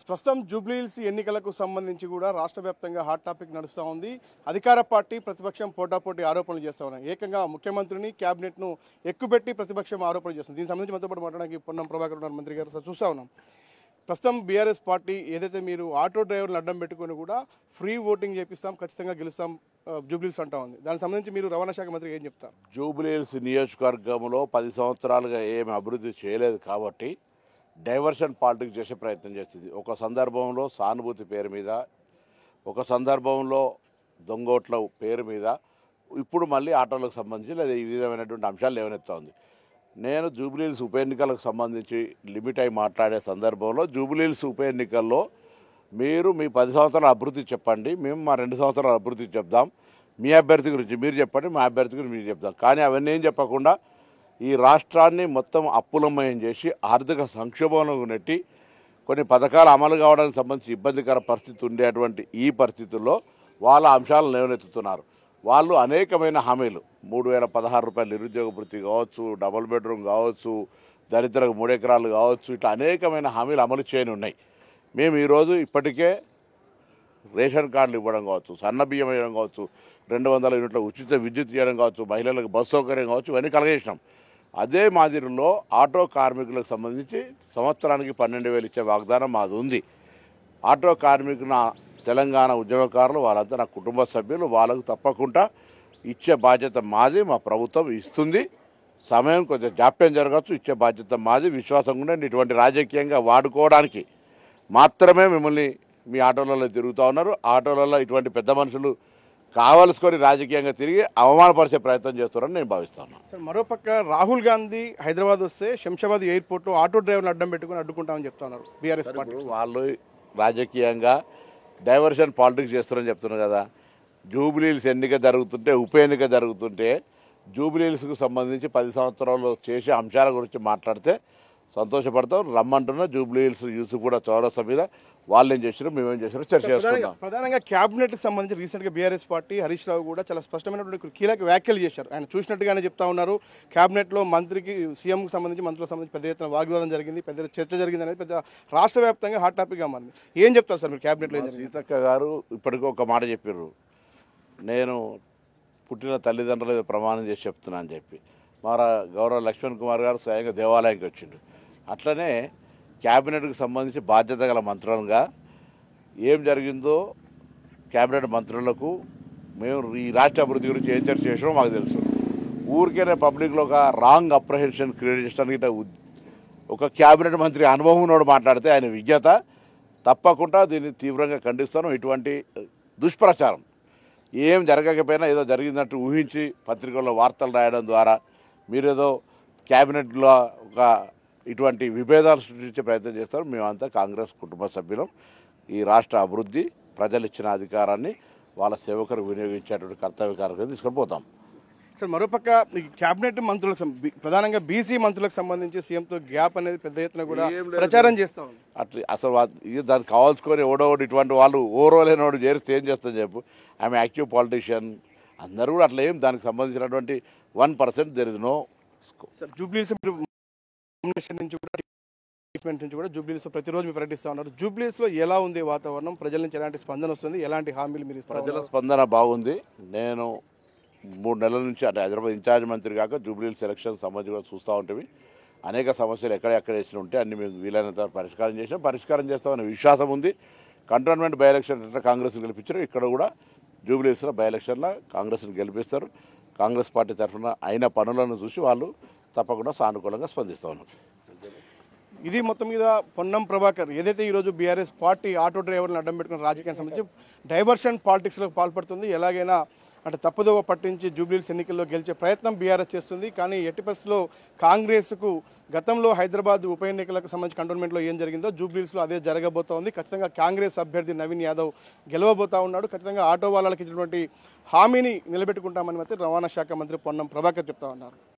ప్రస్తుతం జూబ్లీహిల్స్ ఎన్నికలకు సంబంధించి కూడా రాష్ట్ర వ్యాప్తంగా హాట్ టాపిక్ నడుస్తూ ఉంది. అధికార పార్టీ ప్రతిపక్షం పోటాపోటీ ఆరోపణలు చేస్తూ ఉన్నాయి. ఏకంగా ముఖ్యమంత్రిని క్యాబినెట్ను ఎక్కుపెట్టి ప్రతిపక్షం ఆరోపణలు చేస్తుంది. దీనికి సంబంధించి మనతో పాటు మాట్లాడడానికి పొన్నం ప్రభాకర్ ఉన్నారు, మంత్రి గారు. సార్, చూస్తూ ఉన్నాం ప్రస్తుతం బీఆర్ఎస్ పార్టీ ఏదైతే మీరు ఆటో డ్రైవర్లను అడ్డం పెట్టుకుని కూడా ఫ్రీ ఓటింగ్ చేపిస్తాం, ఖచ్చితంగా గెలుస్తాం జూబ్లీహిల్స్ అంటా ఉంది. దానికి సంబంధించి మీరు రవాణా శాఖ మంత్రి ఏం చెప్తారు? జూబ్లీహిల్స్ నియోజకవర్గంలో 10 సంవత్సరాలుగా ఏమి అభివృద్ధి చేయలేదు కాబట్టి డైవర్షన్ పాలిటిక్స్ చేసే ప్రయత్నం చేస్తుంది. ఒక సందర్భంలో సానుభూతి పేరు మీద, ఒక సందర్భంలో దొంగోట్ల పేరు మీద, ఇప్పుడు మళ్ళీ ఆటోలకు సంబంధించి లేదా ఈ విధమైనటువంటి అంశాలు లేవనెత్తా ఉంది. నేను జూబ్లీహిల్స్ ఉప ఎన్నికలకు సంబంధించి లిమిట్ అయి మాట్లాడే సందర్భంలో జూబ్లీహిల్స్ ఉప ఎన్నికల్లో మీరు మీ 10 సంవత్సరాల అభివృద్ధి చెప్పండి, మేము మా 2 సంవత్సరాల అభివృద్ధి చెప్దాం, మీ అభ్యర్థి గురించి మీరు చెప్పండి, మా అభ్యర్థి గురించి మీరు చెప్తాం. కానీ అవన్నీ ఏం చెప్పకుండా ఈ రాష్ట్రాన్ని మొత్తం అప్పులమయం చేసి ఆర్థిక సంక్షోభంలోకి నెట్టి కొన్ని పథకాలు అమలు కావడానికి సంబంధించి ఇబ్బందికర పరిస్థితి ఉండేటువంటి ఈ పరిస్థితుల్లో వాళ్ళ అంశాలను లేవనెత్తుతున్నారు. వాళ్ళు అనేకమైన హామీలు 3016 రూపాయలు నిరుద్యోగ వృత్తి కావచ్చు, డబుల్ బెడ్రూమ్ కావచ్చు, దరిద్రకు 3 ఎకరాలు కావచ్చు, ఇట్లా అనేకమైన హామీలు అమలు చేయని ఉన్నాయి. మేము ఈరోజు ఇప్పటికే రేషన్ కార్డులు ఇవ్వడం కావచ్చు, సన్న బియ్యం ఇవ్వడం కావచ్చు, 200 యూనిట్ల ఉచిత విద్యుత్ ఇవ్వడం కావచ్చు, మహిళలకు బస్సు సౌకర్యం కావచ్చు, ఇవన్నీ కలగజేసినాం. అదే మాదిరిలో ఆటో కార్మికులకు సంబంధించి సంవత్సరానికి 12,000 ఇచ్చే వాగ్దానం మాది ఉంది. ఆటో కార్మికుల తెలంగాణ ఉద్యమకారులు వాళ్ళంతా నా కుటుంబ సభ్యులు, వాళ్ళకు తప్పకుండా ఇచ్చే బాధ్యత మాది, మా ప్రభుత్వం ఇస్తుంది. సమయం కొంచెం జాప్యం జరగచ్చు, ఇచ్చే బాధ్యత మాది. విశ్వాసం కూడా ఇటువంటి రాజకీయంగా వాడుకోవడానికి మాత్రమే మిమ్మల్ని మీ ఆటోలలో తిరుగుతూ ఉన్నారు. ఆటోలలో ఇటువంటి పెద్ద మనుషులు కావలసుకొని రాజకీయంగా తిరిగి అవమానపరిచే ప్రయత్నం చేస్తారని నేను భావిస్తాను. మరోపక్క రాహుల్ గాంధీ హైదరాబాద్ వస్తే శంషాబాద్ ఎయిర్పోర్ట్లో ఆటో డ్రైవర్లు అడ్డం పెట్టుకుని అడ్డుకుంటామని చెప్తా ఉన్నారు బీఆర్ఎస్ పార్టీ. వాళ్ళు రాజకీయంగా డైవర్షన్ పాలిటిక్స్ చేస్తారని చెప్తున్నారు కదా. జూబ్లీహిల్స్ ఎన్నిక జరుగుతుంటే, ఉప ఎన్నిక జరుగుతుంటే జూబ్లీహిల్స్కు సంబంధించి 10 సంవత్సరాలు చేసే అంశాల గురించి మాట్లాడితే సంతోషపడతాం. రమ్మంటున్నా జూబ్లీహిల్స్ యూత్ కూడా చౌరస్తా మీద వాళ్ళు ఏం చేశారు, మేమేం చేశారో చర్చ చేసుకుందాం. ప్రధానంగా క్యాబినెట్ సంబంధించి రీసెంట్గా బీఆర్ఎస్ పార్టీ హరీష్ రావు కూడా చాలా స్పష్టమైనటువంటి కీలక వ్యాఖ్యలు చేశారు. ఆయన చూసినట్టుగానే చెప్తా ఉన్నారు. క్యాబినెట్లో మంత్రికి, సీఎంకి సంబంధించి, మంత్రులకు సంబంధించి పెద్ద ఎత్తున వాగ్వాదం జరిగింది, పెద్ద చర్చ జరిగింది అనేది పెద్ద రాష్ట్ర వ్యాప్తంగా హాట్ టాపిక్గా మారింది. ఏం చెప్తారు సార్ మీరు క్యాబినెట్లో? సీతక్క గారు ఇప్పటికీ ఒక మాట చెప్పారు, నేను పుట్టిన తల్లిదండ్రులు ప్రమాణం చేసి చెప్తున్నా అని చెప్పి. మరి గౌరవ లక్ష్మణ్ కుమార్ గారు స్వయంగా దేవాలయానికి వచ్చిండు. అట్లనే క్యాబినెట్కి సంబంధించి బాధ్యత గల మంత్రులుగా ఏం జరిగిందో క్యాబినెట్ మంత్రులకు మేము ఈ రాష్ట్ర అభివృద్ధి గురించి ఏం చర్చ చేసినో మాకు తెలుసు. ఊరికేనే పబ్లిక్లో ఒక రాంగ్ అప్రహెన్షన్ క్రియేట్ చేయడానికి ఒక క్యాబినెట్ మంత్రి అనుభవం ఉన్నోడు మాట్లాడితే ఆయన విజ్ఞత, తప్పకుండా దీన్ని తీవ్రంగా ఖండిస్తాను. ఇటువంటి దుష్ప్రచారం ఏం జరగకపోయినా ఏదో జరిగిందంటూ ఊహించి పత్రికల్లో వార్తలు రాయడం ద్వారా మీరేదో క్యాబినెట్లో ఒక ఇటువంటి విభేదాలు సృష్టించే ప్రయత్నం చేస్తారు. మేమంతా కాంగ్రెస్ కుటుంబ సభ్యులం. ఈ రాష్ట్ర అభివృద్ధి, ప్రజలు ఇచ్చిన అధికారాన్ని వాళ్ళ సేవకులకు వినియోగించేటువంటి కర్తవ్య కార్యక్రమం తీసుకొని పోతాం. సార్, మరోపక్క ఈ క్యాబినెట్ మంత్రులకు ప్రధానంగా బీసీ మంత్రులకు సంబంధించి సీఎంతో గ్యాప్ అనేది పెద్ద ఎత్తున కూడా ప్రచారం చేస్తా ఉంది. అట్లా అసలు దాన్ని కావాల్సుకొని ఎవడోడు ఇటువంటి వాళ్ళు ఓరోలేనోడు చేరిస్తే ఏం చేస్తాను చెప్పు. ఆమె యాక్టివ్ పాలిటీషియన్, అందరూ కూడా అట్లా ఏం దానికి సంబంధించినటువంటి 1% దెర్ ఇస్ నో. జూబ్లీహిల్స్ నుంచి కూడా జూబ్లీహిల్స్ ప్రతిరోజు మీరు పర్యటిస్తూ ఉన్నారు. జూబ్లీహిల్స్లో ఎలా ఉంది వాతావరణం? ప్రజల నుంచి ఎలాంటి స్పందన వస్తుంది? ఎలాంటి హామీలు మీరు ఇస్తారు? ప్రజల స్పందన బాగుంది. నేను 3 నెలల నుంచి అంటే హైదరాబాద్ ఇన్ఛార్జ్ మంత్రి కాక జూబ్లీహిల్స్ ఎలక్షన్ సంబంధించి కూడా చూస్తూ ఉంటేవి అనేక సమస్యలు ఎక్కడెక్కడ వేసిన ఉంటే అన్ని మేము వీలైనంత పరిష్కారం చేస్తామనే విశ్వాసం ఉంది. కంటోన్మెంట్ బై ఎలక్షన్ ఎట్లా కాంగ్రెస్ని గెలిపించారు, ఇక్కడ కూడా జూబ్లీహిల్స్లో బై ఎలక్షన్లో కాంగ్రెస్ని గెలిపిస్తారు. కాంగ్రెస్ పార్టీ తరఫున అయిన పనులను చూసి వాళ్ళు తప్పకుండా సానుకూలంగా స్పందిస్తూ ఉన్నారు. ఇది మొత్తం మీద పొన్నం ప్రభాకర్ ఏదైతే ఈరోజు బీఆర్ఎస్ పార్టీ ఆటో డ్రైవర్లను అడ్డం పెట్టుకున్న రాజకీయానికి సంబంధించి డైవర్షన్ పాలిటిక్స్లకు పాల్పడుతుంది. ఎలాగైనా అంటే తప్పుదోవ పట్టించి జూబ్లీహిల్స్ ఎన్నికల్లో గెలిచే ప్రయత్నం బీఆర్ఎస్ చేస్తుంది. కానీ ఎట్టి పరిస్థితుల్లో కాంగ్రెస్కు గతంలో హైదరాబాద్ ఉప ఎన్నికలకు సంబంధించి కంటోన్మెంట్లో ఏం జరిగిందో జూబ్లీహిల్స్లో అదే జరగబోతోంది. ఖచ్చితంగా కాంగ్రెస్ అభ్యర్థి నవీన్ యాదవ్ గెలవబోతా ఉన్నాడు. ఖచ్చితంగా ఆటో వాళ్ళకి ఇచ్చినటువంటి హామీని నిలబెట్టుకుంటామని మాత్రం రవాణా శాఖ మంత్రి పొన్నం ప్రభాకర్ చెప్తా ఉన్నారు.